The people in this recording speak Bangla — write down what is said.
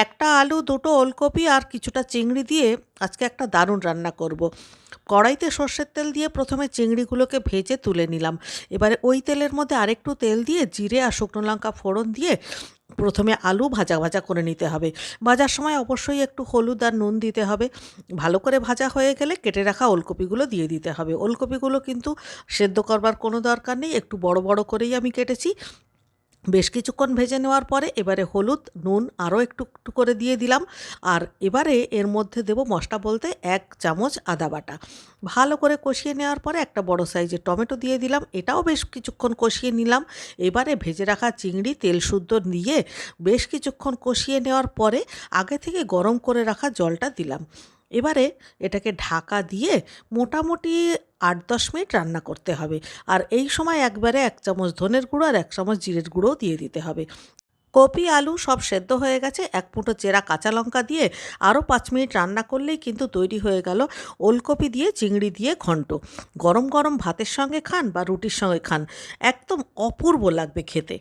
একটা আলু, দুটো ওলকপি আর কিছুটা চিংড়ি দিয়ে আজকে একটা দারুণ রান্না করব। কড়াইতে সর্ষের তেল দিয়ে প্রথমে চিংড়িগুলোকে ভেজে তুলে নিলাম। এবারে ওই তেলের মধ্যে আরেকটু তেল দিয়ে জিরে আর শুকনো লঙ্কা ফোড়ন দিয়ে প্রথমে আলু ভাজা ভাজা করে নিতে হবে। ভাজার সময় অবশ্যই একটু হলুদ আর নুন দিতে হবে। ভালো করে ভাজা হয়ে গেলে কেটে রাখা ওলকপিগুলো দিয়ে দিতে হবে। ওলকপিগুলো কিন্তু সেদ্ধ করবার কোনো দরকার নেই, একটু বড় বড় করেই আমি কেটেছি। বেশ কিছুক্ষণ ভেজে নেওয়ার পরে এবারে হলুদ, নুন আরও একটু একটু করে দিয়ে দিলাম। আর এবারে এর মধ্যে দেব মশলা বলতে ১ চামচ আদা বাটা। ভালো করে কষিয়ে নেওয়ার পরে একটা বড় সাইজের টমেটো দিয়ে দিলাম, এটাও বেশ কিছুক্ষণ কষিয়ে নিলাম। এবারে ভেজে রাখা চিংড়ি তেল শুদ্ধ দিয়ে বেশ কিছুক্ষণ কষিয়ে নেওয়ার পরে আগে থেকে গরম করে রাখা জলটা দিলাম। এবারে এটাকে ঢাকা দিয়ে মোটামুটি ৮-১০ মিনিট রান্না করতে হবে। আর এই সময় একবারে ১ চামচ ধনের গুঁড়ো আর ১ চামচ জিরের গুঁড়োও দিয়ে দিতে হবে। কপি, আলু সব সেদ্ধ হয়ে গেছে। ১ মুঠো চেরা কাঁচা লঙ্কা দিয়ে আরও ৫ মিনিট রান্না করলেই কিন্তু তৈরি হয়ে গেল ওলকপি দিয়ে চিংড়ি দিয়ে ঘন্ট। গরম গরম ভাতের সঙ্গে খান বা রুটির সঙ্গে খান, একদম অপূর্ব লাগবে খেতে।